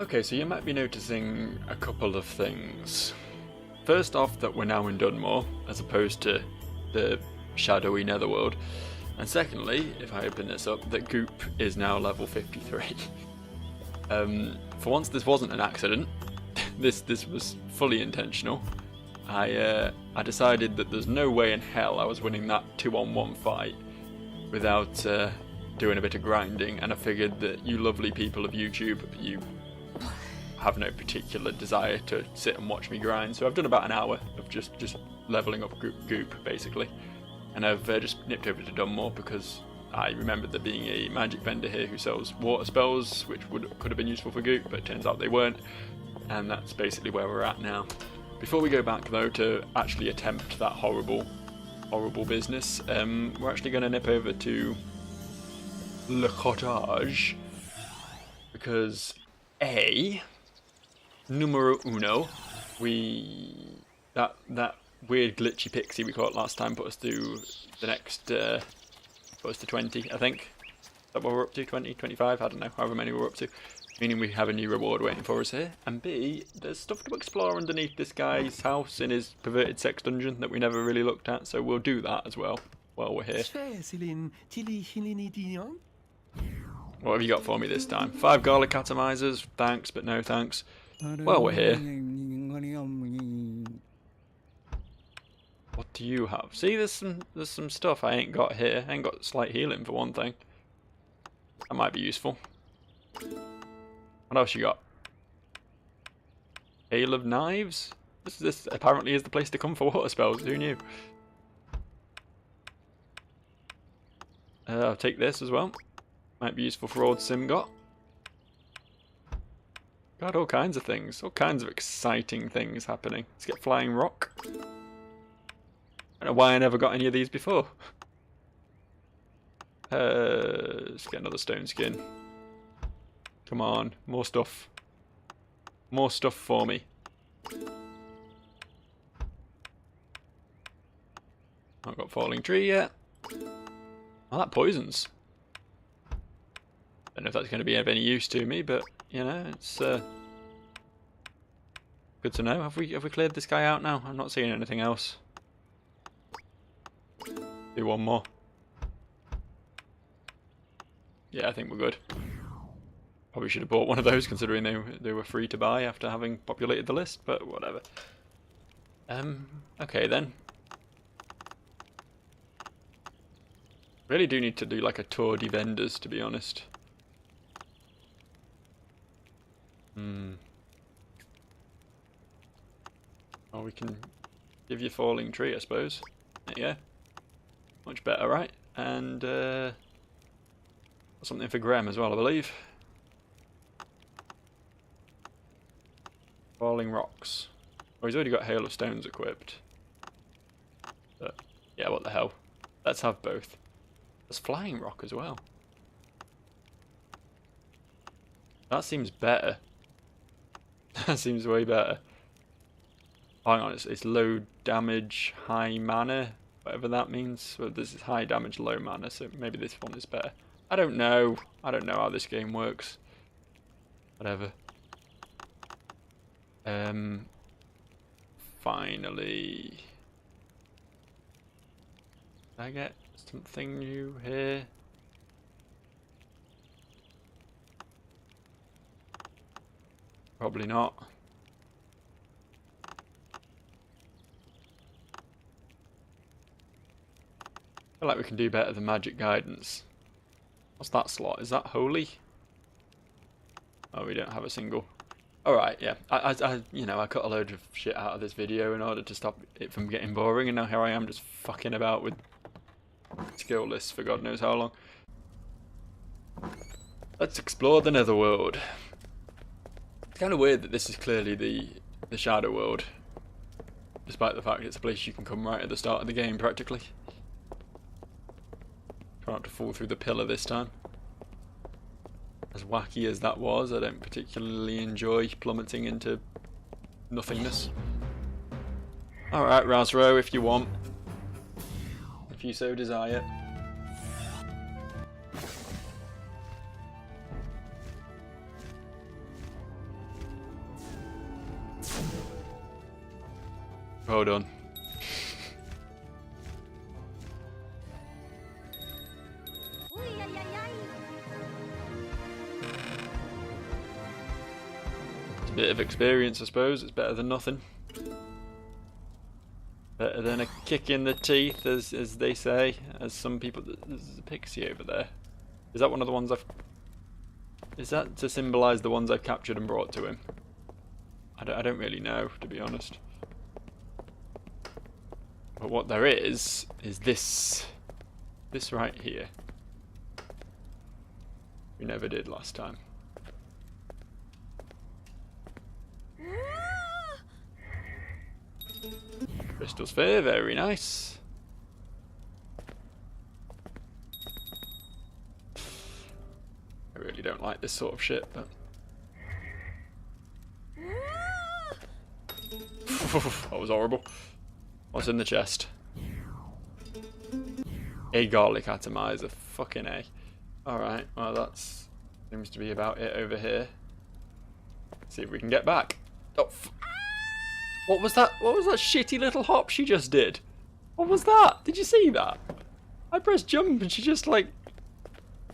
Okay, so you might be noticing a couple of things. First off, that we're now in Dunmore, as opposed to the shadowy Netherworld. And secondly, if I open this up, that Goop is now level 53. For once, this wasn't an accident. This was fully intentional. I decided that there's no way in hell I was winning that 2-on-1 fight without doing a bit of grinding, and I figured that you lovely people of YouTube, you have no particular desire to sit and watch me grind, so I've done about an hour of just leveling up Goop basically, and I've just nipped over to Dunmore because I remembered there being a magic vendor here who sells water spells, which could have been useful for Goop, but it turns out they weren't, and that's basically where we're at now. Before we go back though to actually attempt that horrible business, we're actually going to nip over to Le Cottage because numero uno, that weird glitchy pixie we caught last time put us through the next, put us to 20, I think. Is that what we're up to? 20, 25, I don't know, however many we're up to. Meaning we have a new reward waiting for us here. And B, there's stuff to explore underneath this guy's house in his perverted sex dungeon that we never really looked at, so we'll do that as well while we're here. What have you got for me this time? 5 garlic atomizers, thanks, but no thanks. Well, we're here. What do you have? See, there's some stuff I ain't got here. I ain't got slight healing for one thing. That might be useful. What else you got? Hail of Knives? This apparently is the place to come for water spells. Who knew? I'll take this as well. Might be useful for old Simgot. Got all kinds of things. All kinds of exciting things happening. Let's get Flying Rock. I don't know why I never got any of these before. Let's get another stone skin. Come on, more stuff. More stuff for me. Not got Falling Tree yet. Oh, that poisons. Don't know if that's going to be of any use to me, but you know, it's good to know. Have we cleared this guy out now? I'm not seeing anything else. Do one more. Yeah, I think we're good. Probably should have bought one of those considering they were free to buy after having populated the list, but whatever. Okay then. Really do need to do like a tour de vendors, to be honest. Oh, we can give you Falling Tree, I suppose. Yeah. Much better, right? And something for Graham as well, I believe. Falling Rocks. Oh, he's already got Hail of Stones equipped. But, yeah, what the hell. Let's have both. There's Flying Rock as well. That seems better. That seems way better. Hang on, it's low damage, high mana, whatever that means. Well, this is high damage, low mana, so maybe this one is better. I don't know. I don't know how this game works. Whatever. Finally. Did I get something new here? Probably not. I feel like we can do better than Magic Guidance. What's that slot? Is that Holy? Oh, we don't have a single. Alright, yeah. I cut a load of shit out of this video in order to stop it from getting boring, and now here I am just fucking about with skill lists for God knows how long. Let's explore the Netherworld. It's kind of weird that this is clearly the Shadow World, despite the fact it's a place you can come right at the start of the game, practically. Try not to fall through the pillar this time. As wacky as that was, I don't particularly enjoy plummeting into nothingness. Alright, ZanZarah, if you want. If you so desire. Well done. It's a bit of experience, I suppose. It's better than nothing. Better than a kick in the teeth, as they say. As some people... There's a pixie over there. Is that one of the ones I've... Is that to symbolise the ones I've captured and brought to him? I don't really know, to be honest. But what there is this right here. We never did last time. Crystal sphere, very nice. I really don't like this sort of shit, but... That was horrible. What's in the chest? A garlic atomizer. Fucking A. Alright, well that seems to be about it over here. See if we can get back. Oh, what was that? What was that shitty little hop she just did? What was that? Did you see that? I pressed jump and she just like...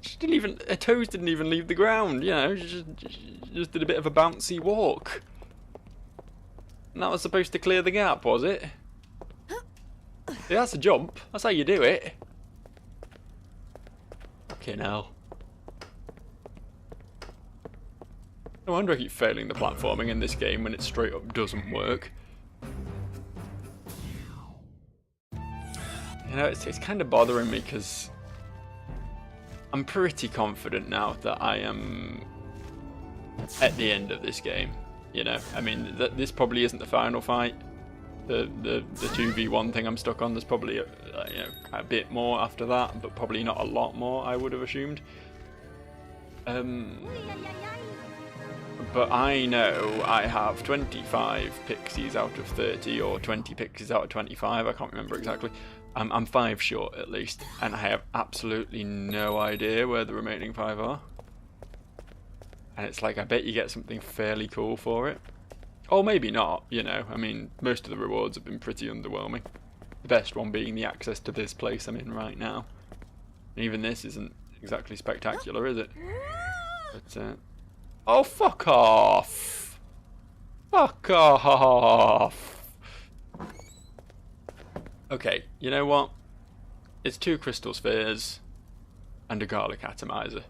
She didn't even... Her toes didn't even leave the ground, you know? She just did a bit of a bouncy walk. And that was supposed to clear the gap, was it? See, that's a jump. That's how you do it. Fucking hell. No wonder I keep failing the platforming in this game when it straight up doesn't work. You know, it's kind of bothering me because I'm pretty confident now that I am at the end of this game. You know, I mean, this probably isn't the final fight. The 2v1 thing I'm stuck on, there's probably a bit more after that, but probably not a lot more, I would have assumed. But I know I have 25 pixies out of 30, or 20 pixies out of 25, I can't remember exactly. I'm 5 short at least, and I have absolutely no idea where the remaining 5 are. And it's like, I bet you get something fairly cool for it. Or maybe not, you know. I mean, most of the rewards have been pretty underwhelming. The best one being the access to this place I'm in right now. And even this isn't exactly spectacular, is it? But, oh, fuck off! Fuck off! Okay, you know what? It's 2 crystal spheres and a garlic atomizer.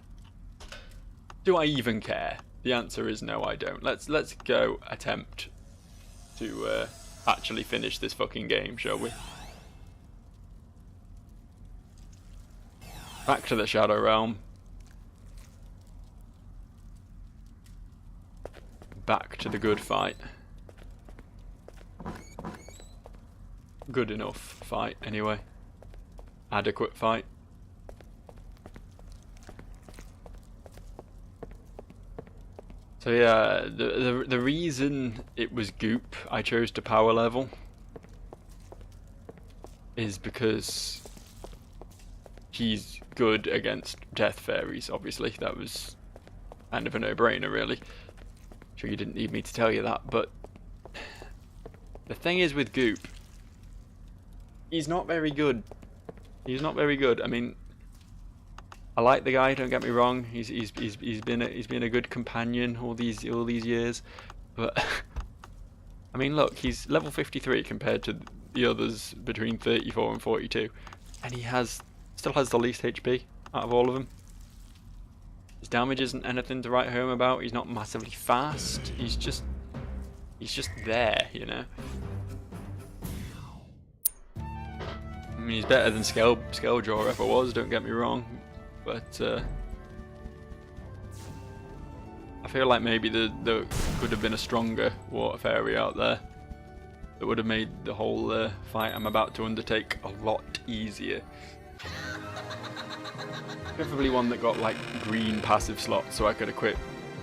Do I even care? The answer is no, I don't. Let's go attempt to actually finish this fucking game, shall we? Back to the Shadow Realm. Back to the good fight. Good enough fight, anyway. Adequate fight. So yeah, the reason it was goop I chose to power level is because he's good against death fairies, obviously. That was kind of a no-brainer, really. Sure you didn't need me to tell you that, but the thing is with goop, he's not very good. He's not very good. I mean, I like the guy, don't get me wrong. He's been a good companion all these years, but I mean, look, he's level 53 compared to the others between 34 and 42, and he still has the least HP out of all of them. His damage isn't anything to write home about. He's not massively fast. He's just there, you know. I mean, he's better than Skulljaw ever was. Don't get me wrong. But I feel like maybe there could have been a stronger water fairy out there that would have made the whole fight I'm about to undertake a lot easier. Preferably one that got like green passive slots so I could equip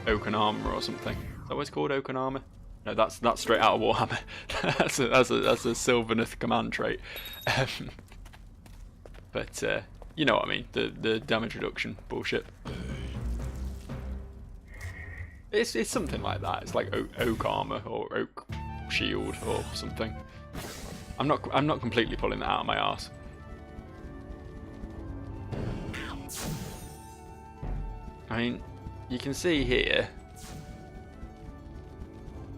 Oaken Armor or something. Is that what it's called, Oaken Armor? No, that's straight out of Warhammer. that's a Sylvaneth command trait. But you know what I mean, the damage reduction bullshit. It's something like that. It's like oak armor or oak shield or something. I'm not completely pulling that out of my arse. I mean, you can see here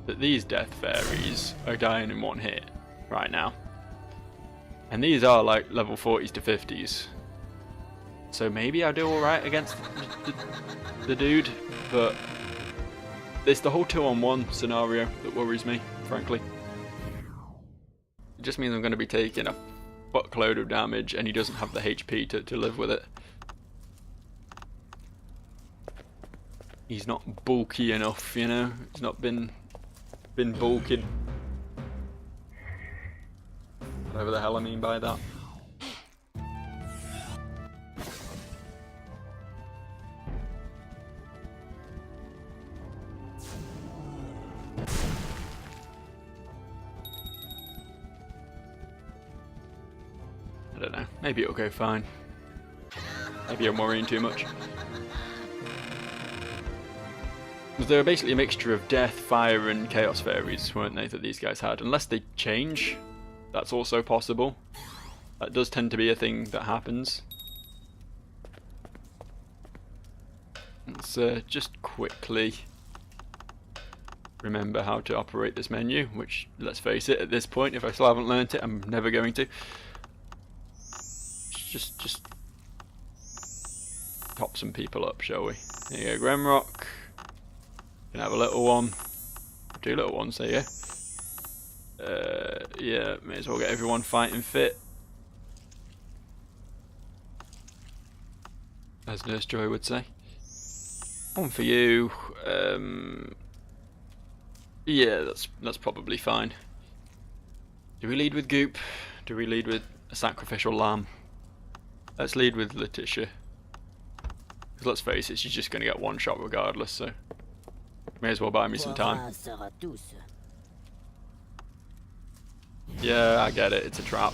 that these death fairies are dying in one hit right now. And these are like level 40s to 50s. So maybe I do alright against the dude, but it's the whole 2-on-1 scenario that worries me, frankly. It just means I'm going to be taking a fuckload of damage and he doesn't have the HP to live with it. He's not bulky enough, you know. He's not been bulking. Whatever the hell I mean by that. I don't know. Maybe it'll go fine. Maybe I'm worrying too much. They were basically a mixture of death, fire, and chaos fairies, weren't they, that these guys had? Unless they change, that's also possible. That does tend to be a thing that happens. Let's just quickly remember how to operate this menu, which, let's face it, at this point, if I still haven't learnt it, I'm never going to. Just top some people up, shall we? There you go, Grimrock. Can have a little one. 2 little ones, there you go. Yeah, may as well get everyone fighting fit. As Nurse Joy would say. One for you. Yeah, that's probably fine. Do we lead with Goop? Do we lead with a sacrificial lamb? Let's lead with Letitia. Because let's face it, she's just going to get one shot regardless, so may as well buy me some time. Yeah, I get it, it's a trap.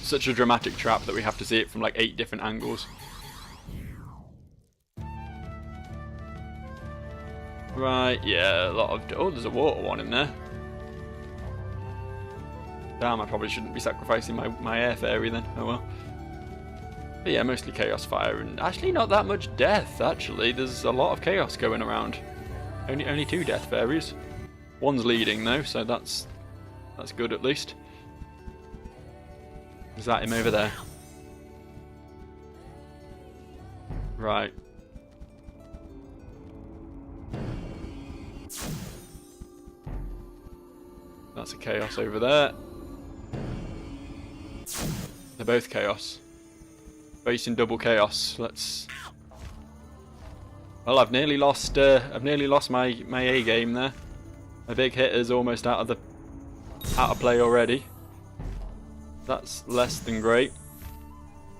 Such a dramatic trap that we have to see it from like 8 different angles. Right, yeah, a lot of... Oh, there's a water one in there. Damn, I probably shouldn't be sacrificing my air fairy then. Oh well. But yeah, mostly chaos fire, and actually not that much death, actually. There's a lot of chaos going around. Only 2 death fairies. One's leading though, so that's good at least. Is that him over there? Right. That's a chaos over there. They're both chaos. Facing double chaos. Let's. Well, I've nearly lost my A game there. My big hitter's almost out of play already. That's less than great.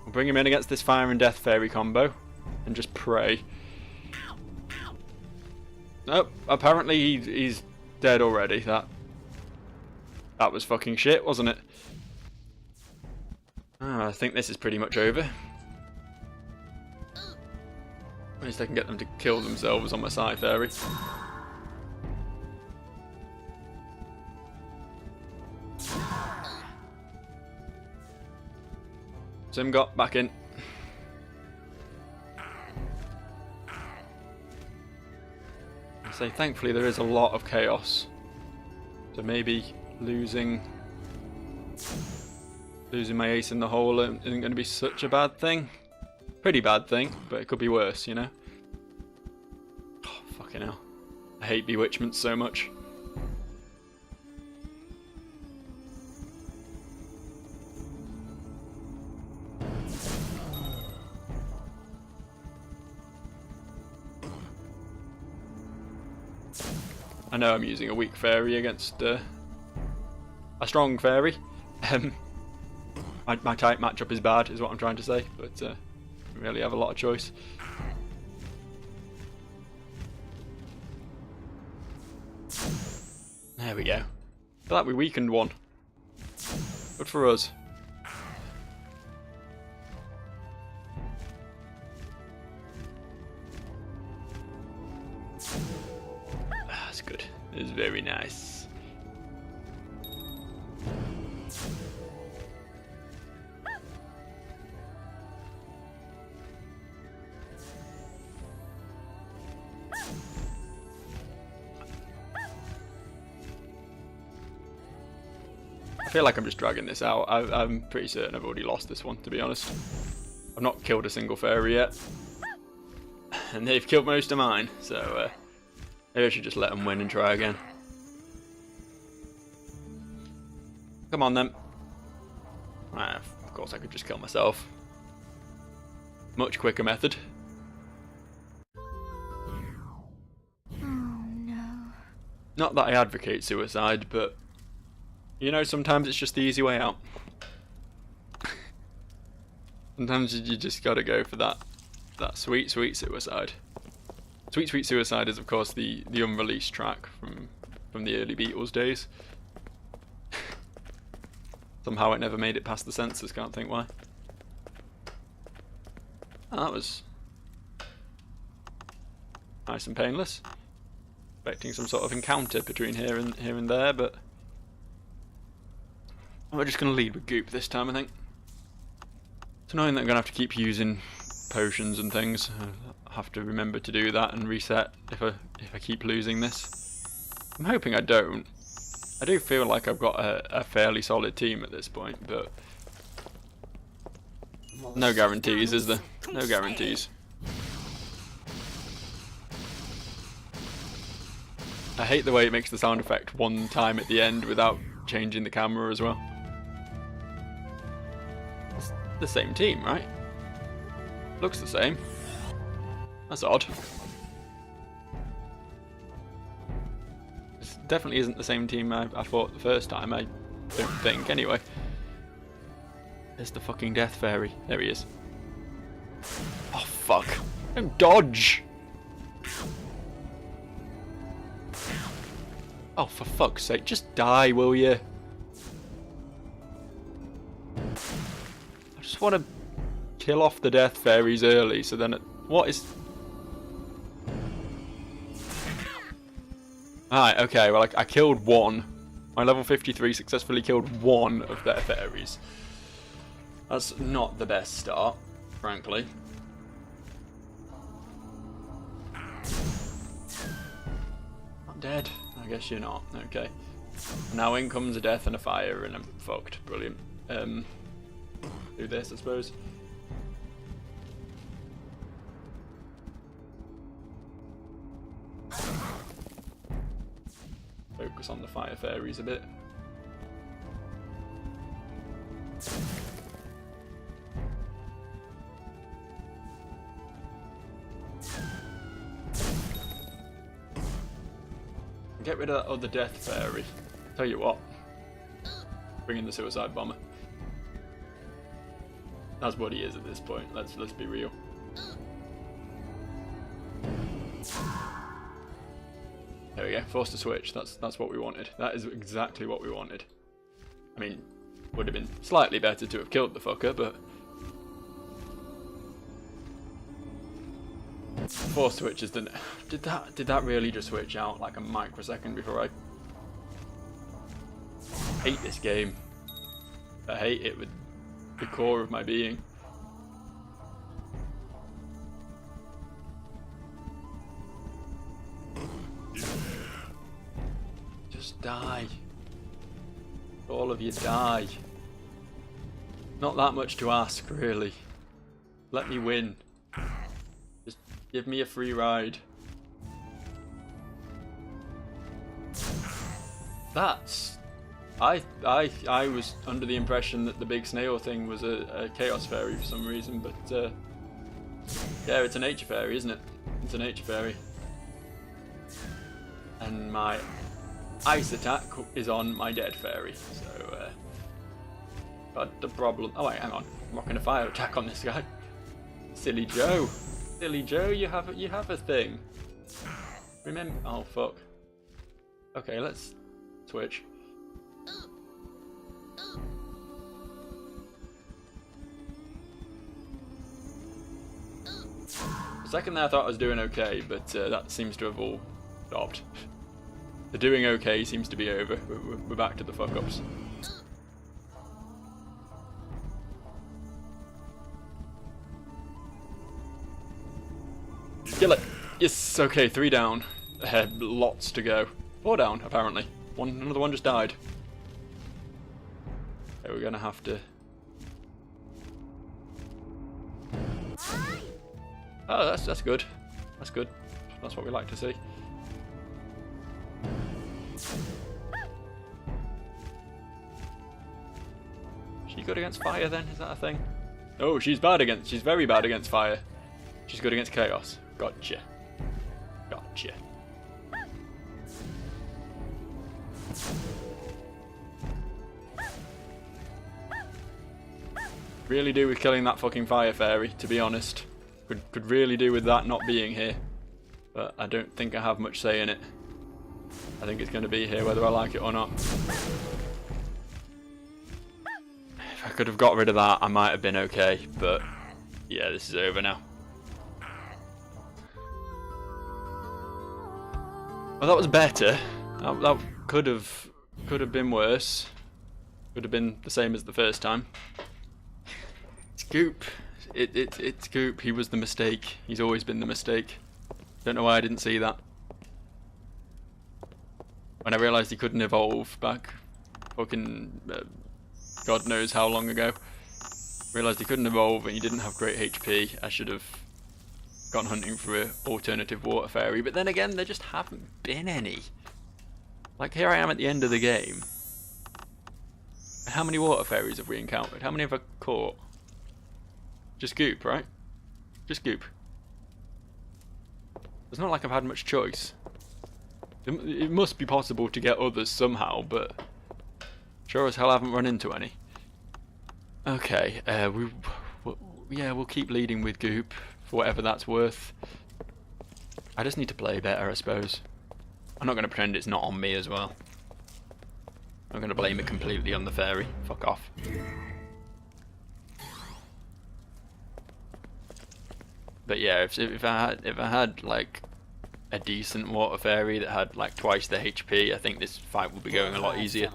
We'll bring him in against this fire and death fairy combo and just pray. Nope. Apparently he's dead already. That was fucking shit, wasn't it? I think this is pretty much over. At least I can get them to kill themselves on my side fairy. Sim got back in. So thankfully there is a lot of chaos. So maybe losing my ace in the hole isn't going to be such a bad thing. Pretty bad thing, but it could be worse, you know? Oh, fucking hell. I hate bewitchment so much. I know I'm using a weak fairy against a strong fairy. My type matchup is bad, is what I'm trying to say, but don't really have a lot of choice. There we go. I feel like we weakened one. Good for us. That's good. It's very nice. feel like I'm just dragging this out. I'm pretty certain I've already lost this one, to be honest. I've not killed a single fairy yet. And they've killed most of mine, so maybe I should just let them win and try again. Come on then. Of course I could just kill myself. Much quicker method. Oh no. Not that I advocate suicide, but you know, sometimes it's just the easy way out. Sometimes you just gotta go for that sweet, sweet suicide. Sweet, Sweet Suicide is of course the unreleased track from the early Beatles days. Somehow it never made it past the censors, can't think why. Oh, that was nice and painless. Expecting some sort of encounter between here and there, but we're just going to lead with Goop this time, I think. It's annoying that I'm going to have to keep using potions and things. I have to remember to do that and reset if I keep losing this. I'm hoping I don't. I do feel like I've got a fairly solid team at this point, but no guarantees, is there? No guarantees. I hate the way it makes the sound effect one time at the end without changing the camera as well. It's the same team, right? Looks the same. That's odd. This definitely isn't the same team I fought the first time, I don't think, anyway. There's the fucking Death Fairy. There he is. Oh, fuck. Don't dodge! Oh, for fuck's sake, just die, will you? I just want to kill off the Death Fairies early, so then what is... Alright, okay, well I killed one. My level 53 successfully killed one of their fairies. That's not the best start, frankly. Not dead. I guess you're not. Okay. Now in comes a death and a fire and I'm fucked. Brilliant. Do this, I suppose. Focus on the fire fairies a bit. Get rid of that other Death Fairy. Tell you what. Bring in the Suicide Bomber. That's what he is at this point. Let's be real. There we go. Forced to switch. That's what we wanted. That is exactly what we wanted. I mean, would have been slightly better to have killed the fucker, but forced switches didn't. Did that really just switch out like a microsecond before I hate this game? I hate it with the core of my being. Just die. All of you die. Not that much to ask, really. Let me win. Just give me a free ride. That's... I was under the impression that the big snail thing was a chaos fairy for some reason, but yeah, it's a nature fairy, isn't it? It's a nature fairy. And my ice attack is on my dead fairy, so but the problem... Oh wait, hang on. I'm rocking a fire attack on this guy. Silly Joe. Silly Joe, you have a thing. Remember... Oh fuck. Okay, let's switch. For a second there I thought I was doing okay, but that seems to have all stopped. The doing okay seems to be over. We're back to the fuck-ups. Kill it! Yes, okay, 3 down. Lots to go. 4 down, apparently. Another one just died. Okay, we're gonna have to... Oh, that's good. That's good. That's what we like to see. She good against fire then? Is that a thing? Oh, she's very bad against fire. She's good against chaos. Gotcha. Gotcha. Really do with killing that fucking fire fairy, to be honest. Could really do with that not being here. But I don't think I have much say in it. I think it's going to be here whether I like it or not. If I could have got rid of that, I might have been okay. But yeah, this is over now. Well, that was better. That could have been worse. Could have been the same as the first time. It's Goop. It's Goop. He was the mistake. He's always been the mistake. Don't know why I didn't see that. When I realised he couldn't evolve back fucking God knows how long ago. Realised he couldn't evolve and he didn't have great HP. I should have gone hunting for an alternative water fairy. But then again, there just haven't been any. Like, here I am at the end of the game. How many water fairies have we encountered? How many have I caught? Just Goop, right? Just Goop. It's not like I've had much choice. It must be possible to get others somehow, but sure as hell I haven't run into any. Okay, we'll keep leading with Goop for whatever that's worth. I just need to play better, I suppose. I'm not going to pretend it's not on me as well. I'm going to blame it completely on the fairy. Fuck off. But yeah, if I had like a decent water fairy that had like twice the HP, I think this fight would be going a lot easier.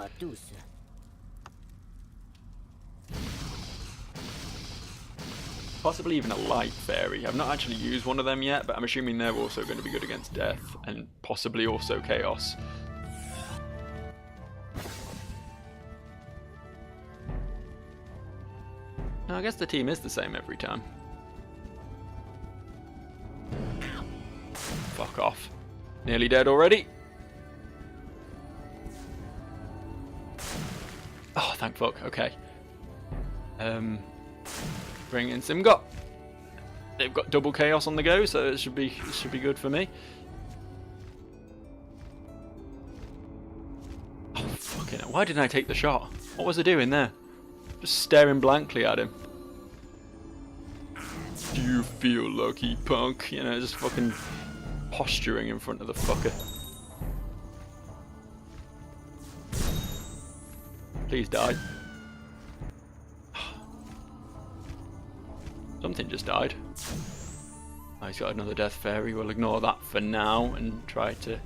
Possibly even a light fairy. I've not actually used one of them yet, but I'm assuming they're also going to be good against death and possibly also chaos. No, I guess the team is the same every time. Fuck off. Nearly dead already. Oh, thank fuck. Okay. Bring in Simgot. They've got double chaos on the go, so it should be good for me. Oh fucking hell. Why didn't I take the shot? What was I doing there? Just staring blankly at him. Do you feel lucky, punk? You know, just fucking posturing in front of the fucker. Please die. Something just died. Oh, he's got another death fairy. We'll ignore that for now and try to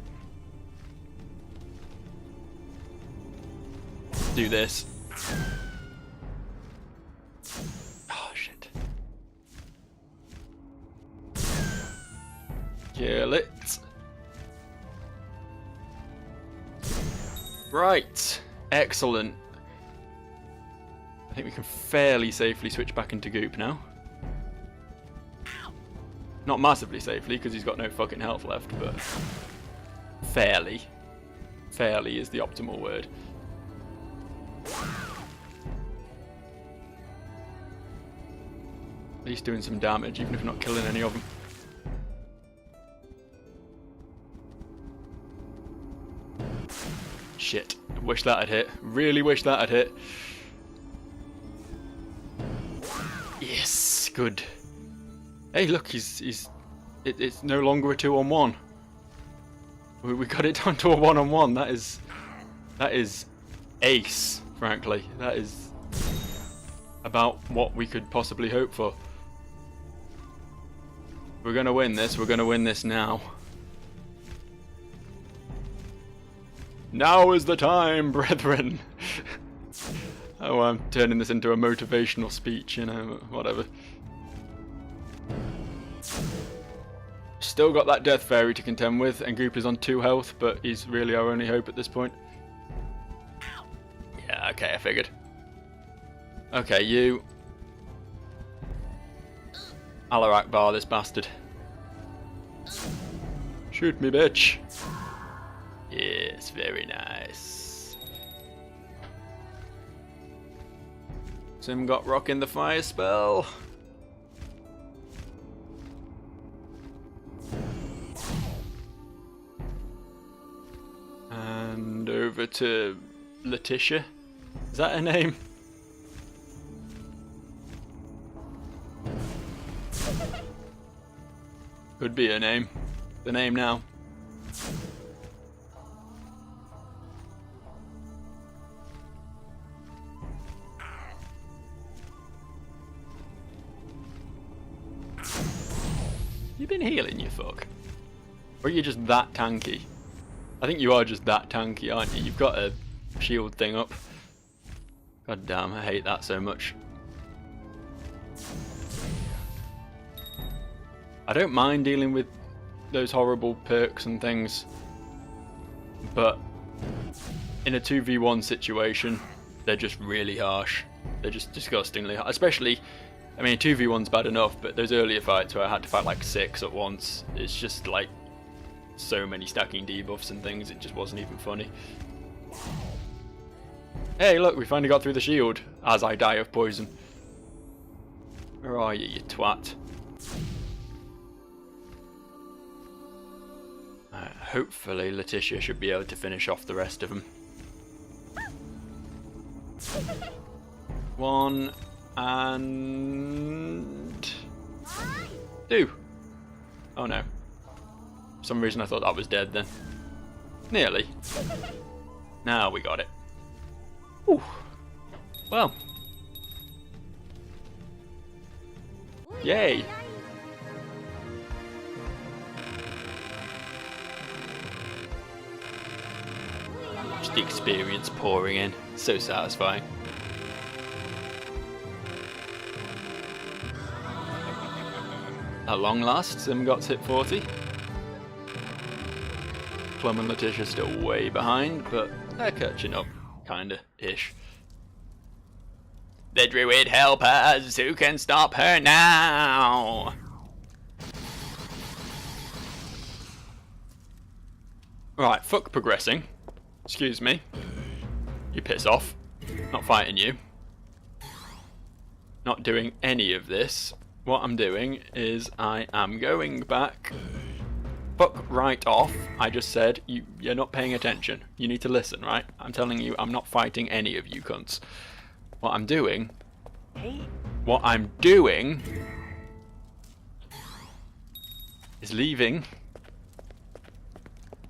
do this. Oh shit. Kill it. Right. Excellent. I think we can fairly safely switch back into Goop now. Not massively safely, because he's got no fucking health left, but fairly. Fairly is the optimal word. At least doing some damage, even if not killing any of them. Shit. Wish that had hit. Really wish that had hit. Yes, good. Hey, look, it's no longer a 2-on-1. We got it down to a 1-on-1. That is ace, frankly. That is about what we could possibly hope for. We're gonna win this. We're gonna win this now. Now is the time, brethren. Oh, I'm turning this into a motivational speech, you know, whatever. Still got that death fairy to contend with, and Goop is on 2 health, but he's really our only hope at this point. Yeah, okay, I figured. Okay, you. Allah Akbar, this bastard. Shoot me, bitch. Yes, very nice. Sim got rock in the fire spell. And over to Letitia. Is that her name? Could be her name. The name now. You been healing, you fuck? Or are you just that tanky? I think you are just that tanky, aren't you? You've got a shield thing up. God damn, I hate that so much. I don't mind dealing with those horrible perks and things, but in a 2v1 situation, they're just really harsh. They're just disgustingly harsh. Especially, I mean, 2v1's bad enough, but those earlier fights where I had to fight like 6 at once, it's just like so many stacking debuffs and things, it just wasn't even funny. Hey, look, we finally got through the shield, as I die of poison. Where are you, you twat? Hopefully Letitia should be able to finish off the rest of them. 1 and 2. Oh no. For some reason I thought that was dead then. Nearly. Now we got it. Ooh. Well. Yay. Just the experience pouring in. So satisfying. At long last, Sim got hit 40. Plum and Letitia still way behind, but they're catching up, kinda-ish. The druid help us! Who can stop her now? Right, fuck progressing. Excuse me. You piss off. Not fighting you. Not doing any of this. What I'm doing is I am going back. Fuck right off. I just said you're not paying attention. You need to listen, right? I'm telling you I'm not fighting any of you cunts. What I'm doing is leaving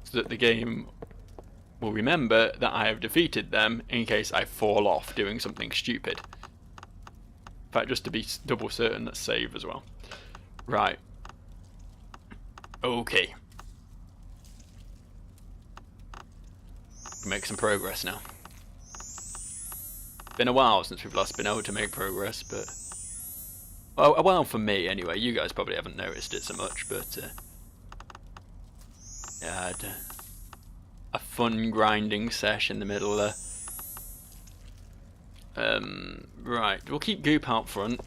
so that the game will remember that I have defeated them in case I fall off doing something stupid. In fact, just to be double certain, let's save as well. Right. Okay. Make some progress now. Been a while since we've last been able to make progress, but... Well, a while for me anyway. You guys probably haven't noticed it so much, but... yeah, I had a fun grinding sesh in the middle there. Right, we'll keep Goop out front,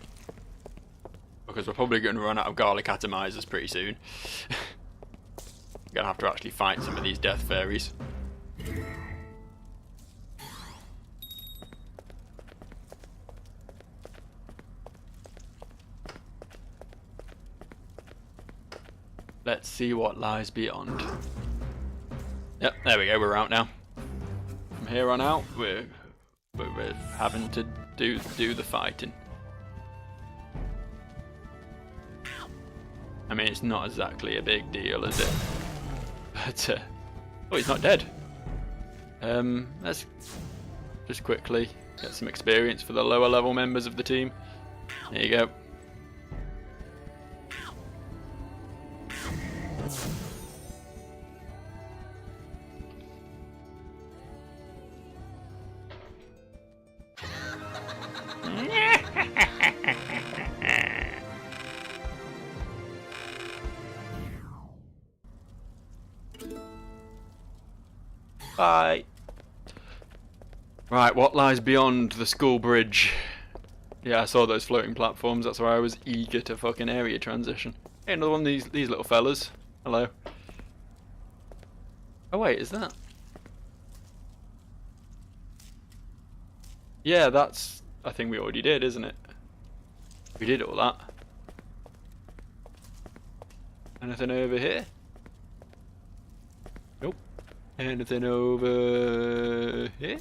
because we're probably going to run out of garlic atomizers pretty soon. Gonna have to actually fight some of these death fairies. Let's see what lies beyond. Yep, there we go, we're out now. From here on out, we're having to do the fighting. I mean, it's not exactly a big deal, is it? But, oh, he's not dead. Let's just quickly get some experience for the lower level members of the team. There you go. Bye. Right, what lies beyond the school bridge? Yeah, I saw those floating platforms. That's why I was eager to fucking area transition. Hey, another one of these little fellas. Hello. Oh wait, is that? Yeah, that's a thing we already did, isn't it? We did all that. Anything over here? Nope. Anything over here?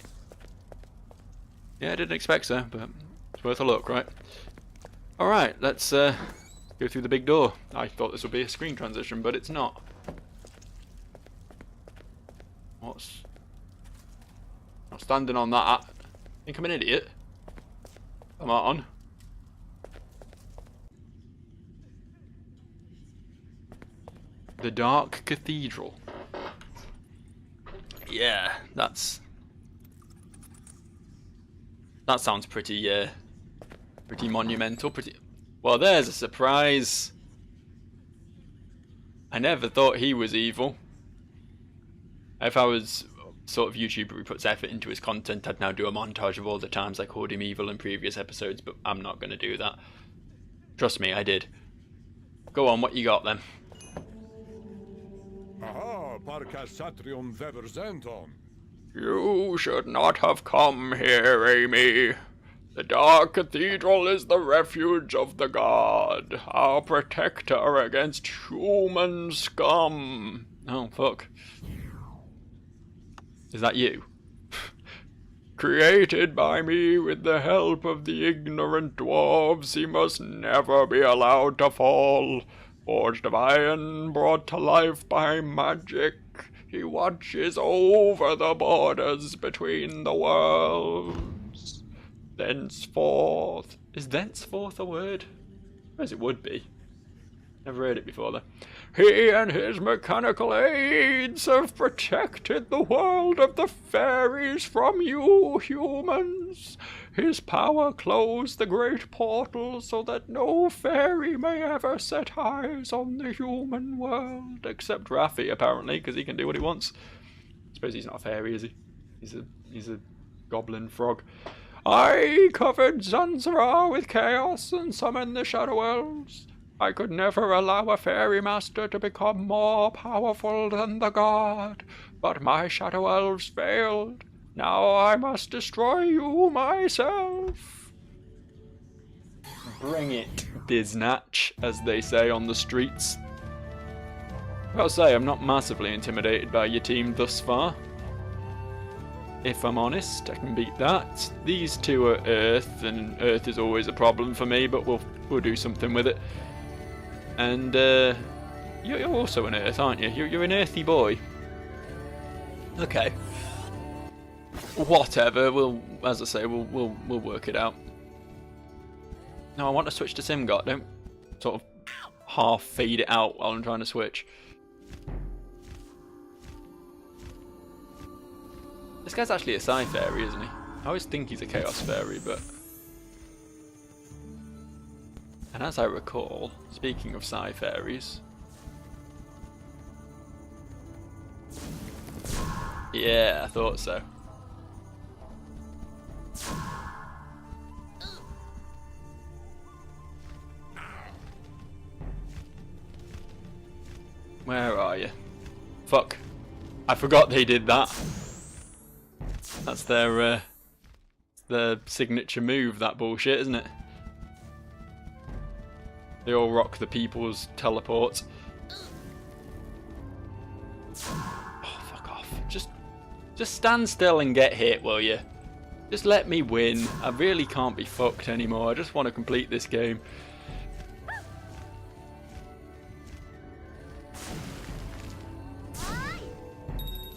Yeah, I didn't expect so, but it's worth a look, right? Alright, let's go through the big door. I thought this would be a screen transition, but it's not. What's... I'm standing on that. Think I'm an idiot? Come on. The Dark Cathedral. Yeah, that sounds pretty pretty monumental, pretty... Well, there's a surprise. I never thought he was evil. If I was sort of YouTuber who puts effort into his content, I'd now do a montage of all the times I called him evil in previous episodes, but I'm not going to do that. Trust me, I did. Go on, what you got then? Aha, parkas satrium veverzenton. You should not have come here, Amy. The Dark Cathedral is the refuge of the god, our protector against human scum. Oh, fuck. Is that you? Created by me with the help of the ignorant dwarves, he must never be allowed to fall. Forged of iron, brought to life by magic, he watches over the borders between the worlds. Thenceforth... Is thenceforth a word? I suppose it would be. Never heard it before though. He and his mechanical aids have protected the world of the fairies from you humans. His power closed the great portal so that no fairy may ever set eyes on the human world. Except Raffi, apparently, because he can do what he wants. I suppose he's not a fairy, is he? He's a goblin frog. I covered ZanZarah with chaos and summoned the Shadow Elves. I could never allow a fairy master to become more powerful than the god, but my Shadow Elves failed. Now I must destroy you myself. Bring it, biznatch, as they say on the streets. I'll say, I'm not massively intimidated by your team thus far. If I'm honest, I can beat that. These two are Earth, and Earth is always a problem for me, but we'll do something with it. And you're also an Earth, aren't you? You're an Earthy boy. Okay. Whatever. As I say, we'll work it out. No, I want to switch to Simgot. Don't sort of half fade it out while I'm trying to switch. This guy's actually a Psi Fairy, isn't he? I always think he's a Chaos Fairy, but... And as I recall, speaking of Psi Fairies... Yeah, I thought so. Where are you? Fuck. I forgot they did that. That's their signature move, that bullshit, isn't it? They all rock the people's teleports. Oh, fuck off. Just stand still and get hit, will you? Just let me win. I really can't be fucked anymore. I just want to complete this game.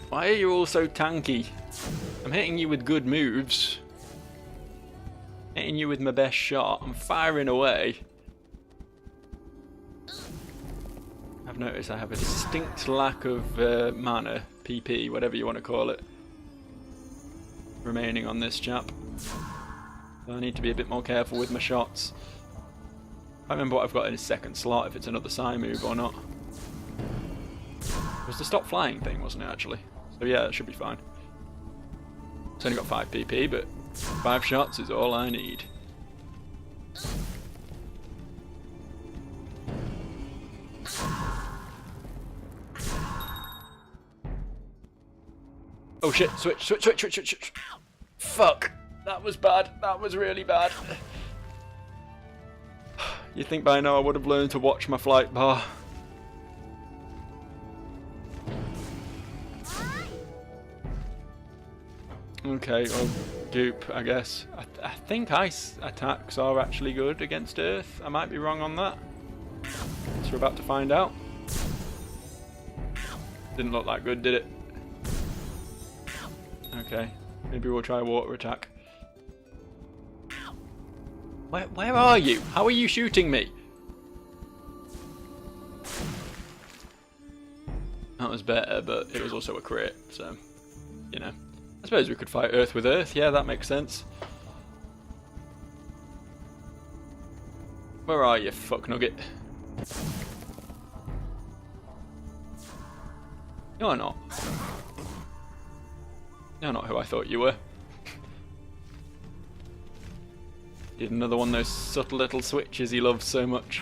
Why are you all so tanky? I'm hitting you with good moves. Hitting you with my best shot. I'm firing away. I've noticed I have a distinct lack of mana, PP, whatever you want to call it, remaining on this chap. So I need to be a bit more careful with my shots. I remember what I've got in his second slot, if it's another Psi move or not. It was the stop flying thing, wasn't it, actually? So yeah, that should be fine. It's only got 5 PP, but 5 shots is all I need. Oh shit, switch. Fuck. That was bad. That was really bad. You'd think by now I would have learned to watch my flight bar. Okay, well, dupe, I guess. I think ice attacks are actually good against Earth. I might be wrong on that. So we're about to find out. Didn't look that good, did it? Okay, maybe we'll try water attack. Where are you? How are you shooting me? That was better, but it was also a crit, so, you know. I suppose we could fight Earth with Earth. Yeah, that makes sense. Where are you, fuck nugget? You're not. You're not who I thought you were. Did another one of those subtle little switches he loves so much.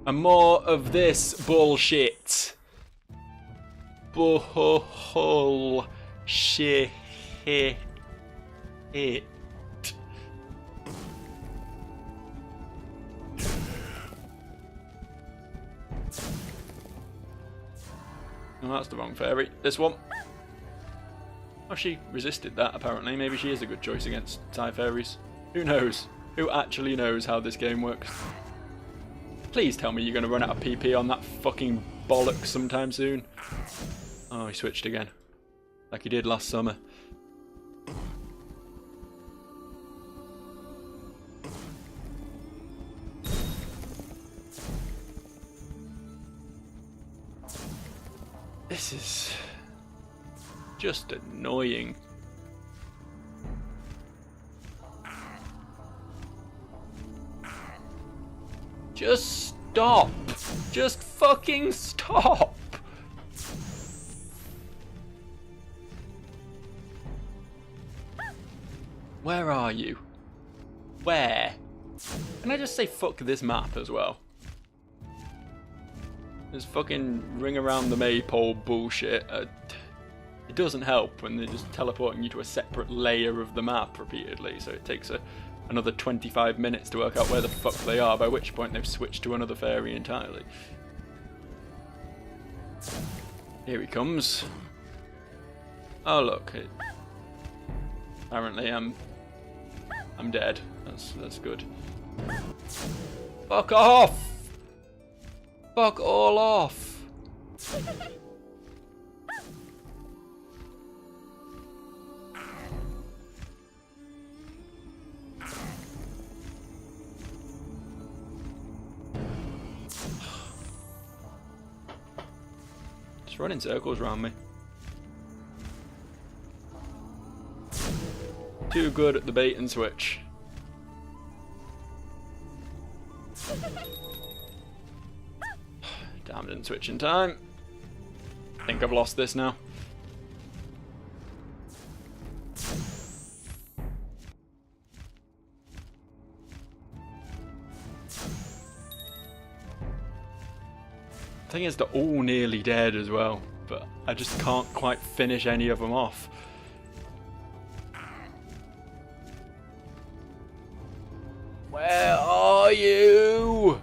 And more of this bullshit. Bullshit. Oh, that's the wrong fairy. This one. Oh, she resisted that, apparently. Maybe she is a good choice against Thai fairies. Who knows? Who actually knows how this game works? Please tell me you're going to run out of PP on that fucking bollocks sometime soon. Oh, he switched again. Like he did last summer. This is just annoying. Just stop. Just fucking stop. Where are you? Where? Can I just say fuck this map as well? This fucking ring around the maypole bullshit. It doesn't help when they're just teleporting you to a separate layer of the map repeatedly, so it takes another 25 minutes to work out where the fuck they are, by which point they've switched to another fairy entirely. Here he comes. Oh look, apparently I'm dead. That's good. Fuck off! Fuck all off! Just run in circles around me. Too good at the bait and switch. Damn, didn't switch in time. I think I've lost this now. Thing is, they're all nearly dead as well, but I just can't quite finish any of them off. Where are you?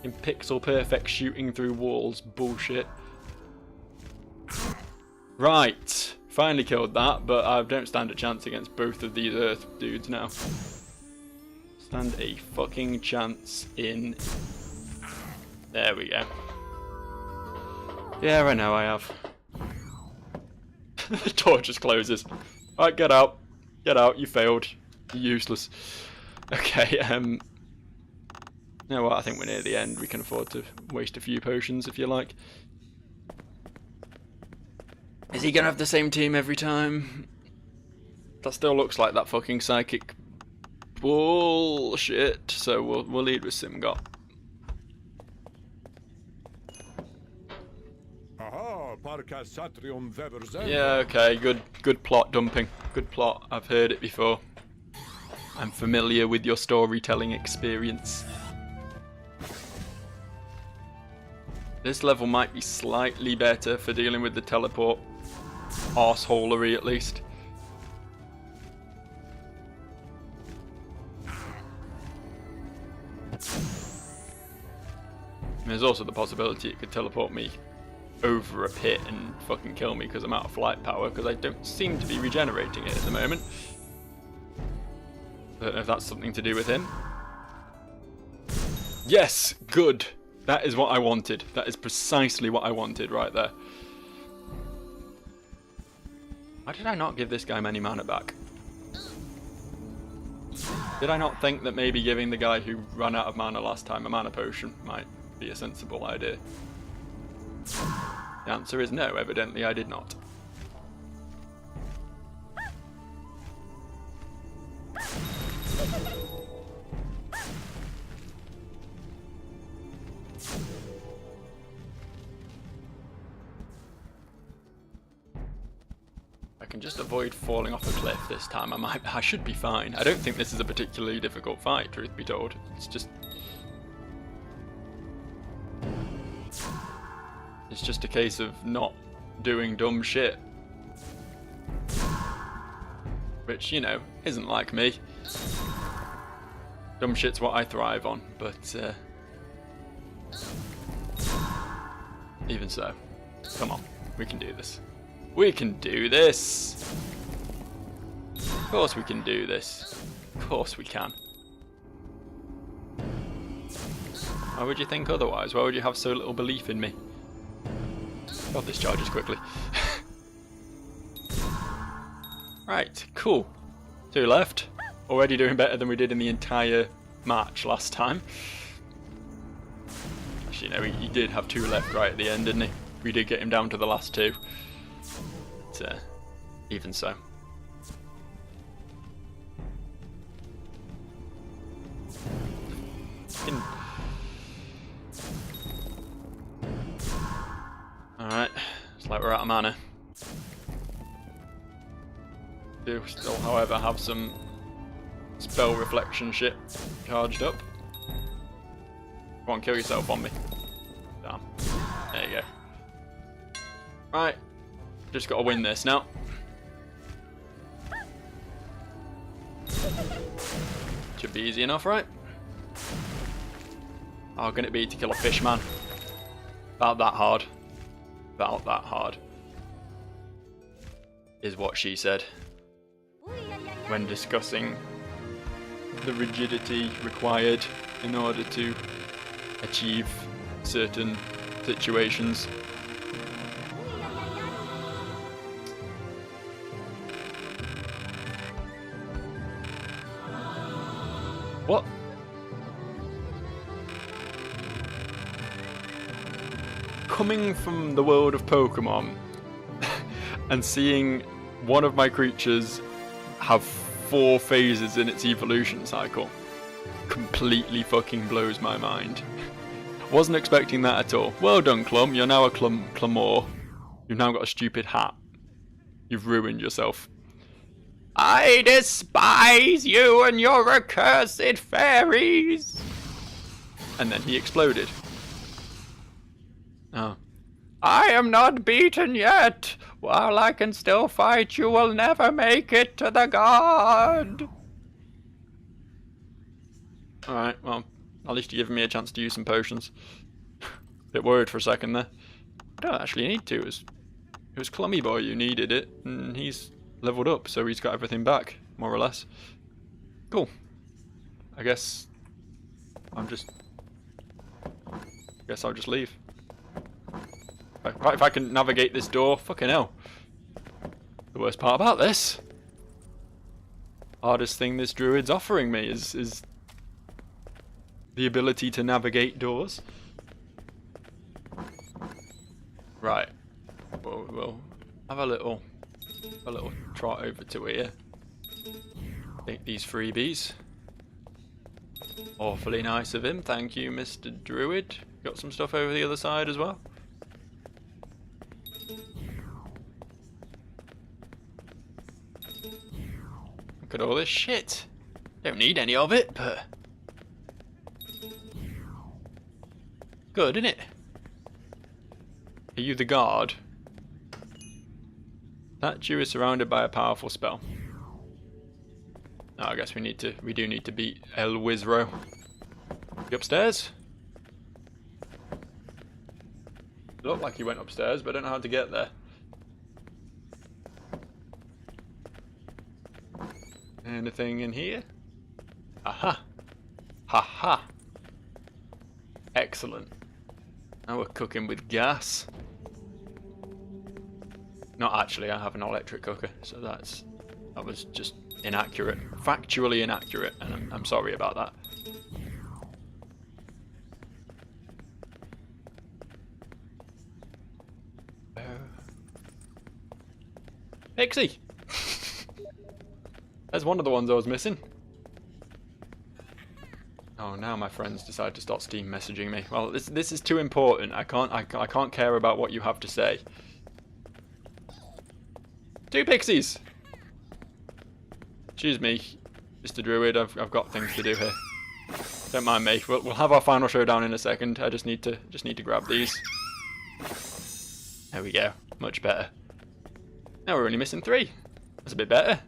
In pixel perfect shooting through walls bullshit. Right, finally killed that, but I don't stand a chance against both of these Earth dudes now. Stand a fucking chance in. There we go. Yeah, I know I have. The door just closes. Alright, get out. Get out, you failed. You're useless. Okay, you know what, I think we're near the end. We can afford to waste a few potions if you like. Is he gonna have the same team every time? That still looks like that fucking psychic bullshit. So we'll lead with Simgot. Aha, Parcas Satrium Veverzenton. Yeah, okay, good plot dumping. Good plot. I've heard it before. I'm familiar with your storytelling experience. This level might be slightly better for dealing with the teleport arseholery at least. There's also the possibility it could teleport me over a pit and fucking kill me because I'm out of flight power, because I don't seem to be regenerating it at the moment. I don't know if that's something to do with him. Yes! Good! That is what I wanted. That is precisely what I wanted right there. Why did I not give this guy many mana back? Did I not think that maybe giving the guy who ran out of mana last time a mana potion might be a sensible idea? The answer is no, evidently I did not. I can just avoid falling off a cliff this time. I should be fine. I don't think this is a particularly difficult fight, truth be told. It's just a case of not doing dumb shit. Which, you know, isn't like me. Dumb shit's what I thrive on, but even so. Come on, we can do this. We can do this! Of course we can do this. Of course we can. Why would you think otherwise? Why would you have so little belief in me? God, this charges quickly. Right, cool. 2 left. Already doing better than we did in the entire match last time. Actually, no, he did have 2 left right at the end, didn't he? We did get him down to the last 2. But, even so. Alright, it's like we're out of mana. Do still, however, have some spell reflection shit charged up. Go on, kill yourself on me. Damn. There you go. Right, just gotta win this now. Should be easy enough, right? How can it be to kill a fish, man? About that hard. About that hard. Is what she said. When discussing the rigidity required in order to achieve certain situations. What? Coming from the world of Pokemon and seeing one of my creatures have 4 phases in its evolution cycle completely fucking blows my mind. Wasn't expecting that at all. Well done, Clum. You're now a Clamor. You've now got a stupid hat. You've ruined yourself. I despise you and your accursed fairies! And then he exploded. Oh. I am not beaten yet. While I can still fight, you will never make it to the god. Alright, well, at least you're giving me a chance to use some potions. Bit worried for a second there. I don't actually need to. It was Clummy Boy who needed it, and he's leveled up, so he's got everything back, more or less. Cool. I guess I'll just leave. Right, if I can navigate this door, fucking hell. The worst part about this, hardest thing this druid's offering me is the ability to navigate doors. Right. We'll have a little trot over to here. Take these freebies. Awfully nice of him, thank you, Mr. Druid. Got some stuff over the other side as well. Look at all this shit. Don't need any of it, but good, isn't it? Are you the guard? That you is surrounded by a powerful spell. Oh, I guess we do need to beat El Wizro. You upstairs? Looked like he went upstairs, but I don't know how to get there. Anything in here? Aha! Ha-ha! Excellent. Now we're cooking with gas. Not actually, I have an electric cooker, so that was just inaccurate. Factually inaccurate, and I'm sorry about that. Pixie! There's one of the ones I was missing. Oh, now my friends decide to start Steam messaging me. Well, this is too important. I can't care about what you have to say. 2 pixies! Excuse me, Mr. Druid. I've got things to do here. Don't mind me. We'll have our final showdown in a second. I just need to grab these. There we go. Much better. Now we're only missing 3. That's a bit better.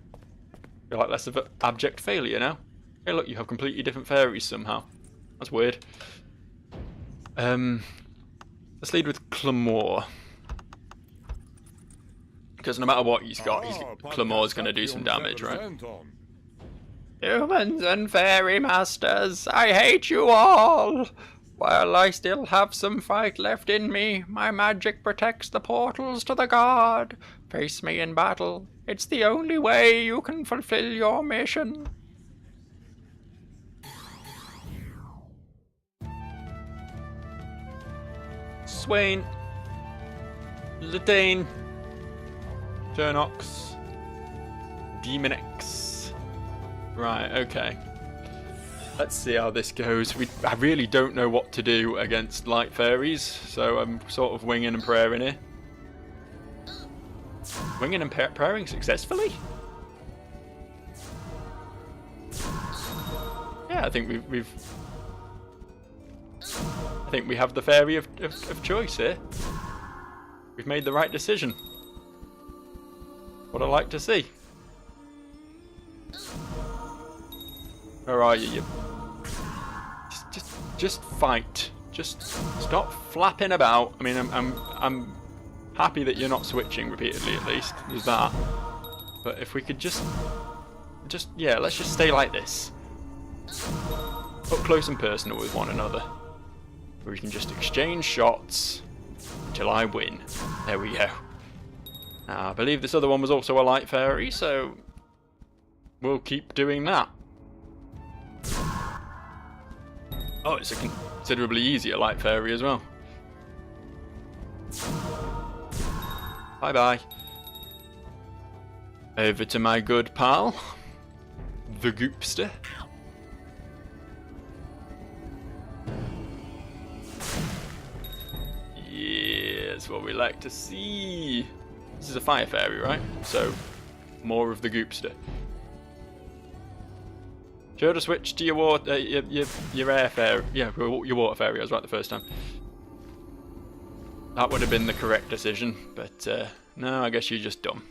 Feel like less of an abject failure now. Hey, look, you have completely different fairies somehow. That's weird. Let's lead with Claymore. Because no matter what he's got, Claymore's going to do some damage, right? Humans and fairy masters, I hate you all! While I still have some fight left in me, my magic protects the portals to the god. Face me in battle. It's the only way you can fulfill your mission. Swain. Latane. Turnox. Demonex. Right, okay. Let's see how this goes. I really don't know what to do against light fairies, so I'm sort of winging and praying here. Winging and praying successfully? Yeah, I think I think we have the fairy of choice here. We've made the right decision. What I like to see. Where are you? Just fight. Just stop flapping about. I mean, I'm happy that you're not switching repeatedly. At least there's that. But if we could just yeah, let's just stay like this, up close and personal with one another, where we can just exchange shots until I win. There we go. Now, I believe this other one was also a light fairy, so we'll keep doing that. Oh, it's a considerably easier light fairy as well. Bye-bye. Over to my good pal, the Goopster. Yeah, that's what we like to see. This is a fire fairy, right? So, more of the Goopster. Should have switched to your water, your air fairy. Yeah, your water fairy. I was right the first time. That would have been the correct decision, but no, I guess you're just dumb.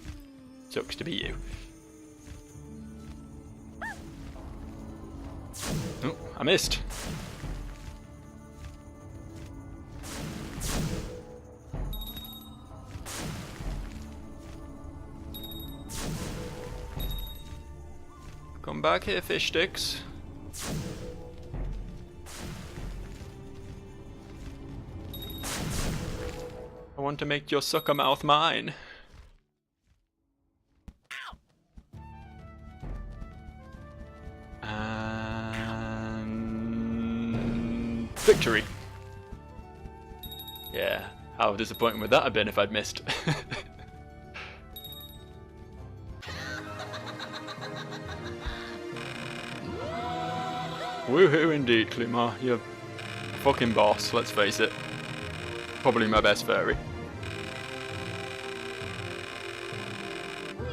Sucks to be you. Oh, I missed. Come back here, fish sticks. I want to make your sucker mouth mine. And victory. Yeah, how disappointing would that have been if I'd missed? Woohoo indeed, Claymore. You're a fucking boss, let's face it. Probably my best fairy.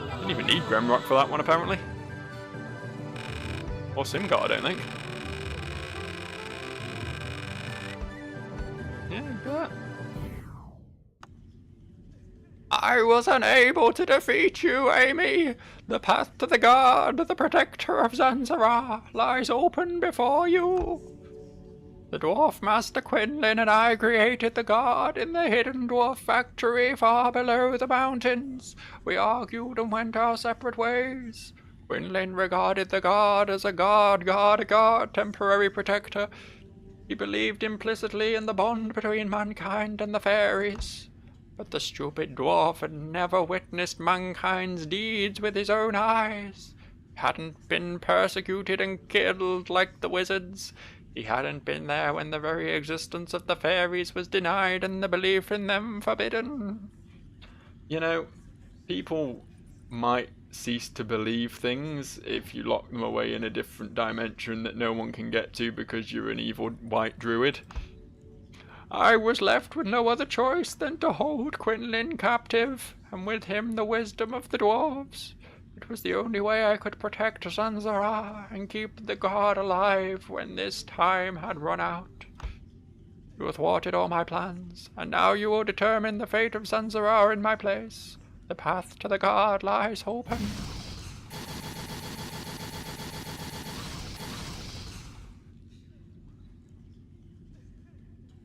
Didn't even need Grimrock for that one, apparently. Or SIM card, I don't think. Yeah, but I was unable to defeat you, Amy. The path to the god, the protector of ZanZarah, lies open before you. The dwarf master Quinlan and I created the god in the hidden dwarf factory far below the mountains. We argued and went our separate ways. Quinlan regarded the god as a god, temporary protector. He believed implicitly in the bond between mankind and the fairies. But the stupid dwarf had never witnessed mankind's deeds with his own eyes. He hadn't been persecuted and killed like the wizards. He hadn't been there when the very existence of the fairies was denied and the belief in them forbidden. You know, people might cease to believe things if you lock them away in a different dimension that no one can get to because you're an evil white druid. I was left with no other choice than to hold Quinlan captive, and with him the wisdom of the dwarves. It was the only way I could protect ZanZarah and keep the god alive when this time had run out. You thwarted all my plans, and now you will determine the fate of ZanZarah in my place. The path to the god lies open.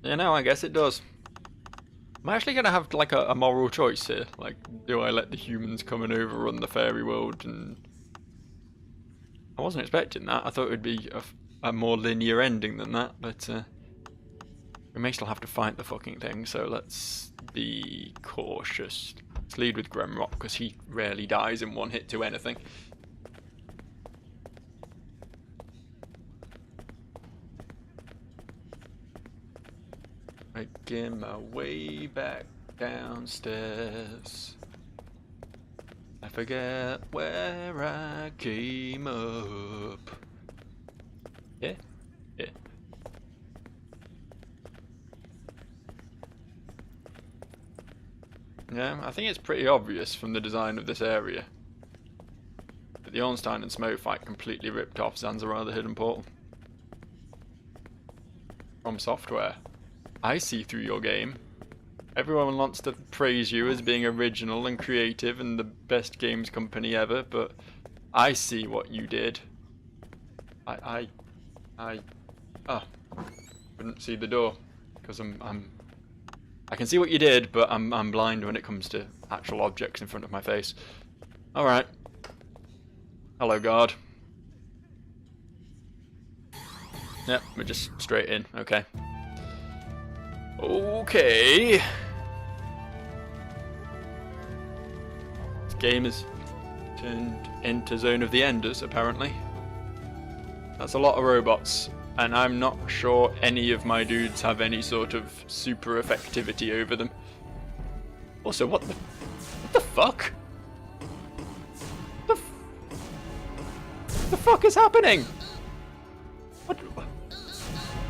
You know, I guess it does. I'm actually going to have like a moral choice here. Like, do I let the humans come and overrun the fairy world? And I wasn't expecting that. I thought it would be a more linear ending than that, but we may still have to fight the fucking thing, so let's be cautious. Let's lead with Grimrock, because he rarely dies in one hit to anything. Making my way back downstairs. I forget where I came up. Yeah? Yeah. Yeah, I think it's pretty obvious from the design of this area that the Ornstein and Smoke fight completely ripped off ZanZarah the Hidden Portal. From Software. I see through your game. Everyone wants to praise you as being original and creative and the best games company ever, but I see what you did. I couldn't see the door because I can see what you did, but I'm blind when it comes to actual objects in front of my face. All right. Hello, guard. Yep, we're just straight in. Okay. Okay. This game is turned into Zone of the Enders, apparently. That's a lot of robots, and I'm not sure any of my dudes have any sort of super effectivity over them. Also, what the fuck? The fuck is happening?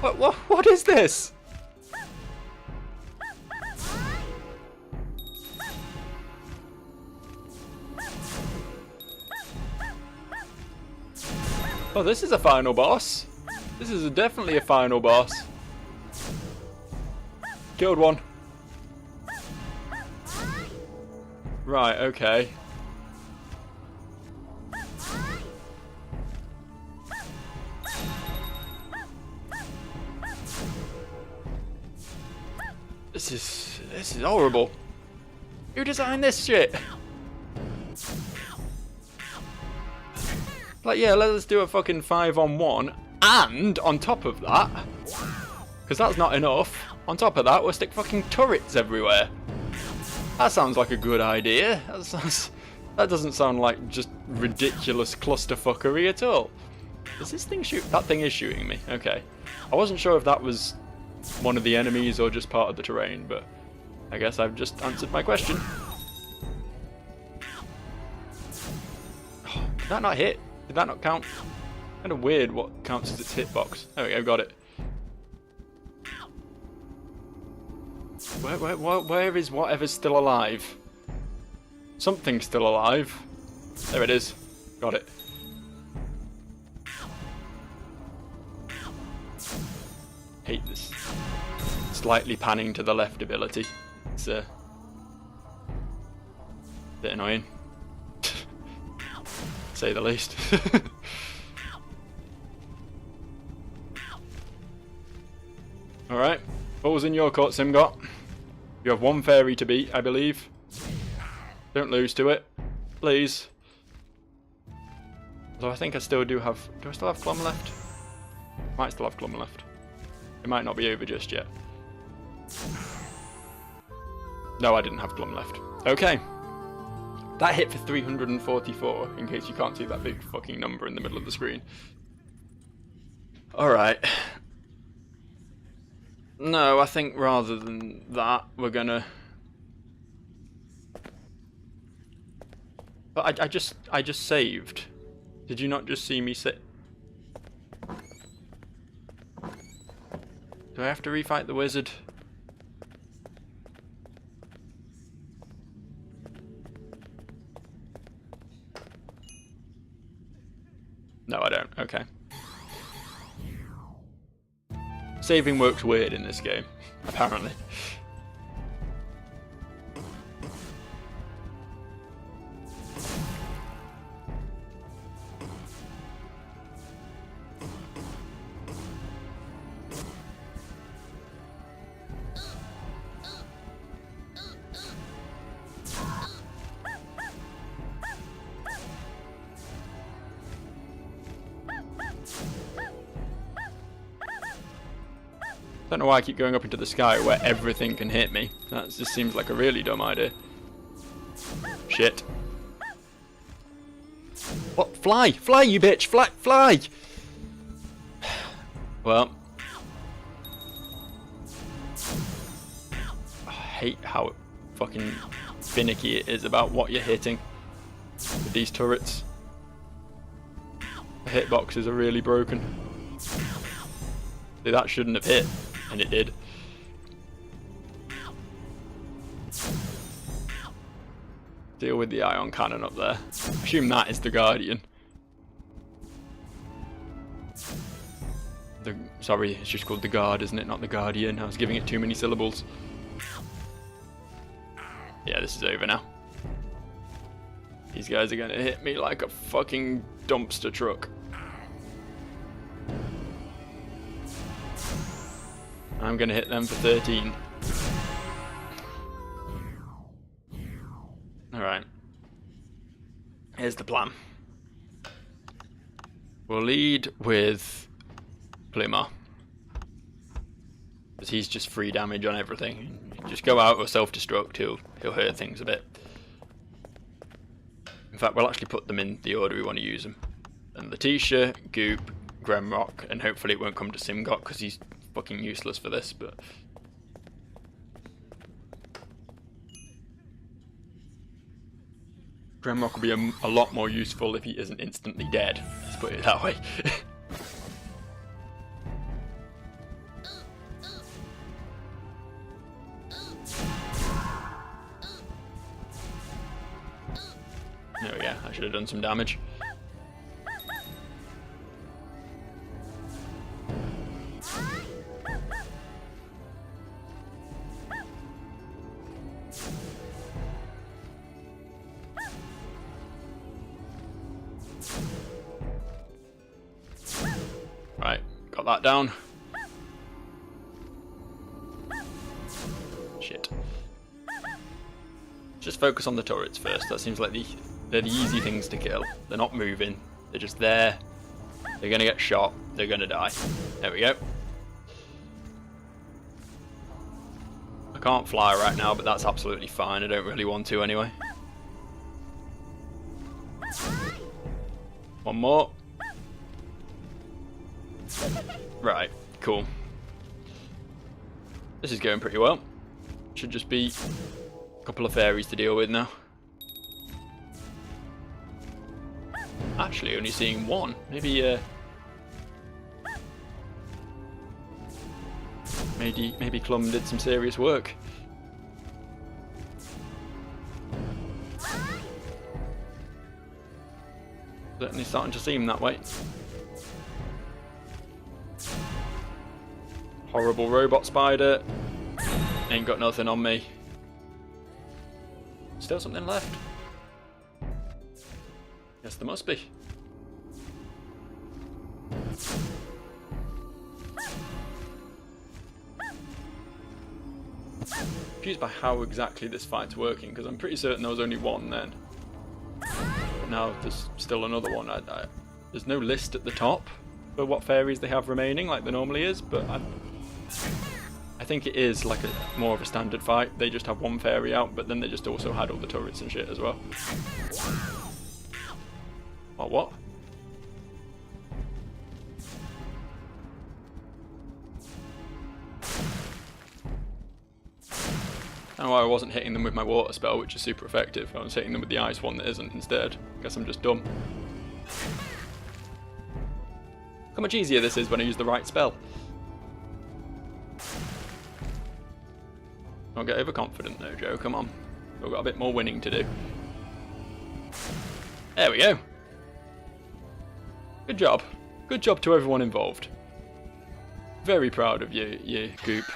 What is this? Oh, this is a final boss. This is definitely a final boss. Killed one. Right, okay. This is horrible. Who designed this shit? Like, yeah, let's do a fucking 5-on-1, and on top of that, because that's not enough, on top of that, we'll stick fucking turrets everywhere. That sounds like a good idea. That doesn't sound like just ridiculous clusterfuckery at all. Does this thing shoot? That thing is shooting me. Okay. I wasn't sure if that was one of the enemies or just part of the terrain, but I guess I've just answered my question. Oh, did that not hit? Did that not count? Kind of weird what counts as its hitbox. There we go, got it. Where is whatever's still alive? Something's still alive. There it is. Got it. hate this slightly panning to the left ability. It's a bit annoying, to say the least. Alright, balls in your court, Simgot. You have one fairy to beat, I believe. Don't lose to it, please. Although I think I still do have... Do I still have Clum left? Might still have Clum left. It might not be over just yet. No, I didn't have Clum left. Okay. That hit for 344, in case you can't see that big fucking number in the middle of the screen. Alright. No, I think rather than that, we're gonna... But I just saved. Did you not just see me sit? Do I have to refight the wizard? No, I don't. Okay. Saving works weird in this game, apparently. Don't know why I keep going up into the sky where everything can hit me. That just seems like a really dumb idea. Shit. What? Fly! Fly, you bitch! Fly! Fly! Well. I hate how fucking finicky it is about what you're hitting with these turrets. The hitboxes are really broken. See, that shouldn't have hit. And it did. Deal with the ion cannon up there. Assume that is the Guardian. Sorry, it's just called the Guard, isn't it? Not the Guardian. I was giving it too many syllables. Yeah, this is over now. These guys are gonna hit me like a fucking dumpster truck. I'm going to hit them for 13. Alright. Here's the plan. We'll lead with Plumar. Because he's just free damage on everything. Just go out or self-destruct, he'll hurt things a bit. In fact, we'll actually put them in the order we want to use them. And Letitia, Goop, Gremrock, and hopefully it won't come to Simgot because he's fucking useless for this, but Gremrock will be a lot more useful if he isn't instantly dead. Let's put it that way. There we go. I should have done some damage. Right, got that down. Shit. Just focus on the turrets first. That seems like they're the easy things to kill. They're not moving. They're just there. They're gonna get shot. They're gonna die. There we go. I can't fly right now, but that's absolutely fine. I don't really want to anyway. One more. Right, cool. This is going pretty well. Should just be a couple of fairies to deal with now. Actually, only seeing one. Maybe Clum did some serious work. Certainly starting to seem that way. Horrible robot spider. Ain't got nothing on me. Still something left? Yes, there must be. Confused by how exactly this fight's working, because I'm pretty certain there was only one then. But now there's still another one. There's no list at the top for what fairies they have remaining, like there normally is, but I think it is like more of a standard fight. They just have one fairy out, but then they just also had all the turrets and shit as well. Oh, what? I don't know why I wasn't hitting them with my water spell, which is super effective. I was hitting them with the ice one that isn't instead. Guess I'm just dumb. Look how much easier this is when I use the right spell. Don't get overconfident though, Joe, come on. We've got a bit more winning to do. There we go. Good job. Good job to everyone involved. Very proud of you, you goop.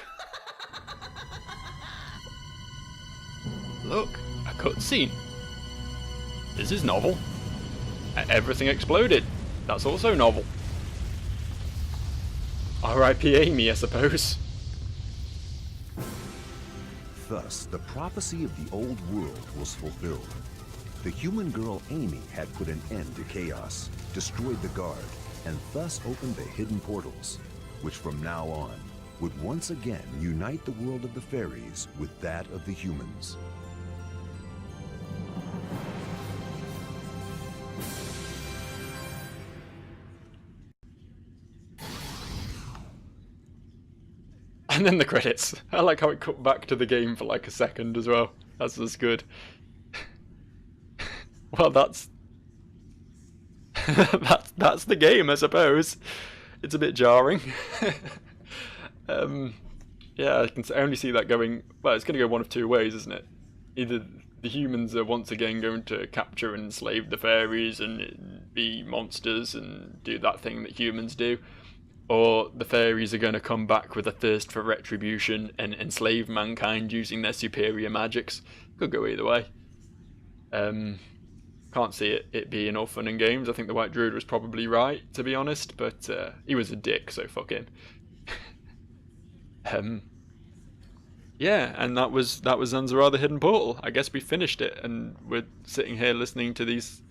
Look, a cutscene. This is novel. Everything exploded. That's also novel. R.I.P. Amy, I suppose. Thus, the prophecy of the old world was fulfilled. The human girl Amy had put an end to chaos, destroyed the guard, and thus opened the hidden portals, which from now on would once again unite the world of the fairies with that of the humans. And then the credits. I like how it cut back to the game for like a second as well. That's just good. Well, that's that's the game, I suppose. It's a bit jarring. Yeah, I can only see that going. Well, it's going to go one of two ways, isn't it? Either the humans are once again going to capture and enslave the fairies and be monsters and do that thing that humans do, or the fairies are going to come back with a thirst for retribution and enslave mankind using their superior magics. Could go either way. Can't see it being all fun and games. I think the White Druid was probably right, to be honest, but he was a dick, so fuck him. Yeah, and that was ZanZarah the Hidden Portal. I guess we finished it, and we're sitting here listening to these.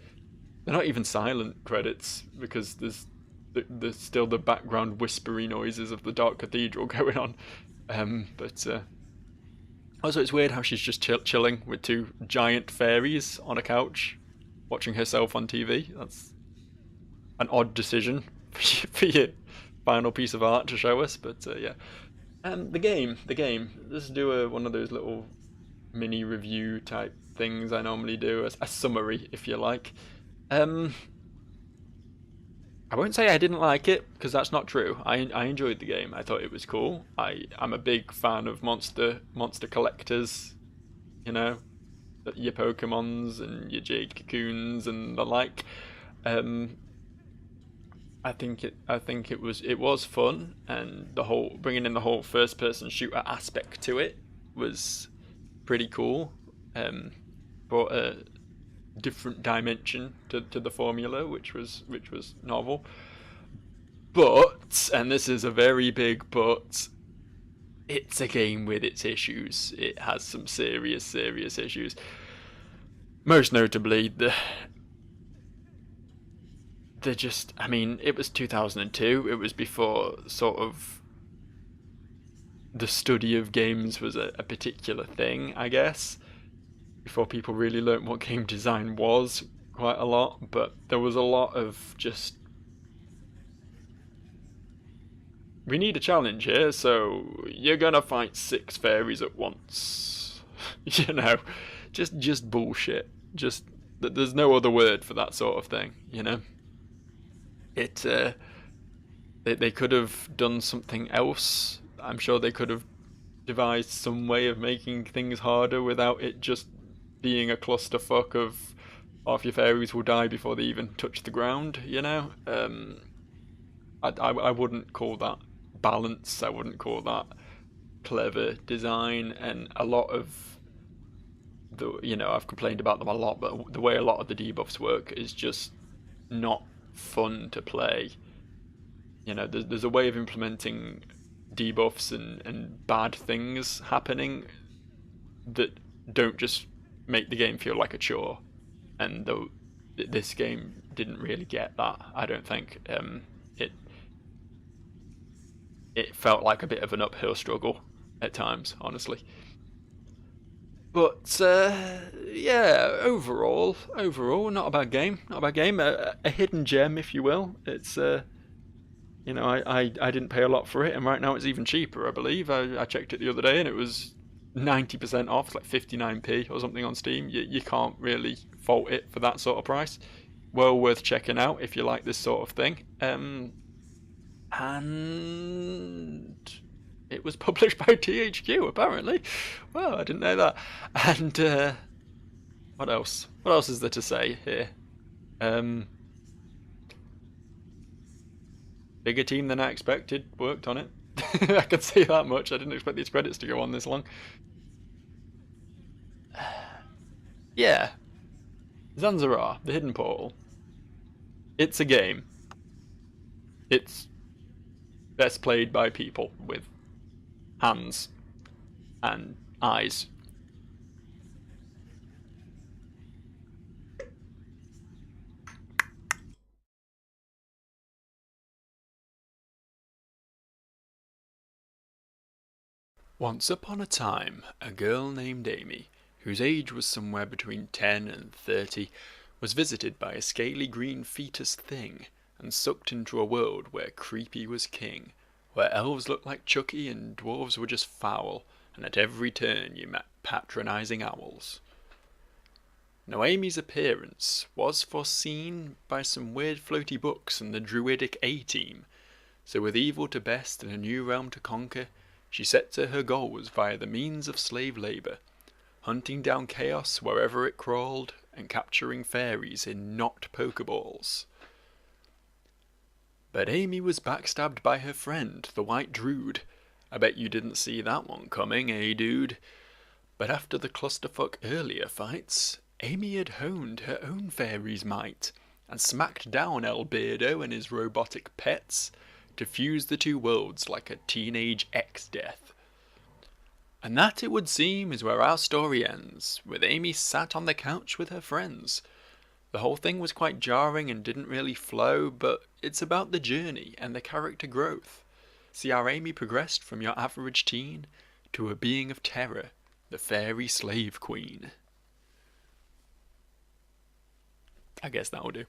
They're not even silent credits because there's still the background whispery noises of the Dark Cathedral going on. Also, it's weird how she's just chilling with two giant fairies on a couch, watching herself on TV. That's an odd decision for your final piece of art to show us, but yeah. The game. Let's do one of those little mini review type things I normally do, a summary, if you like. I won't say I didn't like it, because that's not true. I enjoyed the game. I thought it was cool. I'm a big fan of monster collectors, you know, your Pokemons and your Jade Cocoons and the like. I think it was fun, and the whole bringing in the whole first person shooter aspect to it was pretty cool. Brought a different dimension to the formula, which was novel. But, and this is a very big but, it's a game with its issues. It has some serious issues. Most notably, I mean, it was 2002. It was before sort of the study of games was a particular thing, I guess. Before people really learnt what game design was quite a lot, but there was a lot of just, we need a challenge here, so you're gonna fight 6 fairies at once. You know, just bullshit. Just, there's no other word for that sort of thing, you know? They could have done something else. I'm sure they could have devised some way of making things harder without it just being a clusterfuck of half your fairies will die before they even touch the ground, you know? I wouldn't call that balance. I wouldn't call that clever design, and a lot of I've complained about them a lot, but the way a lot of the debuffs work is just not fun to play. There's a way of implementing debuffs and bad things happening that don't just make the game feel like a chore, and this game didn't really get that, I don't think. It felt like a bit of an uphill struggle at times, honestly. But yeah, overall, not a bad game. A hidden gem, if you will. It's I didn't pay a lot for it, and right now it's even cheaper, I believe. I checked it the other day, and it was 90% off. It's like 59p or something on Steam. You can't really fault it for that sort of price. Well worth checking out if you like this sort of thing. And it was published by THQ, apparently. Well, I didn't know that. And what else? What else is there to say here? Bigger team than I expected. Worked on it. I can say that much. I didn't expect these credits to go on this long. Yeah. ZanZarah, The Hidden Portal. It's a game. It's best played by people with hands and eyes. Once upon a time, a girl named Amy, whose age was somewhere between 10 and 30, was visited by a scaly green fetus thing and sucked into a world where creepy was king, where elves looked like Chucky and dwarves were just foul, and at every turn you met patronising owls. Now Amy's appearance was foreseen by some weird floaty books and the druidic A-Team, so with evil to best and a new realm to conquer, she set to her goals via the means of slave labour, hunting down chaos wherever it crawled and capturing fairies in not pokeballs. But Amy was backstabbed by her friend, the White Druid. I bet you didn't see that one coming, eh, dude? But after the clusterfuck earlier fights, Amy had honed her own fairy's might and smacked down El Beardo and his robotic pets to fuse the two worlds like a teenage ex-death. And that, it would seem, is where our story ends, with Amy sat on the couch with her friends. The whole thing was quite jarring and didn't really flow, but it's about the journey and the character growth. See how Amy progressed from your average teen to a being of terror, the fairy slave queen. I guess that'll do.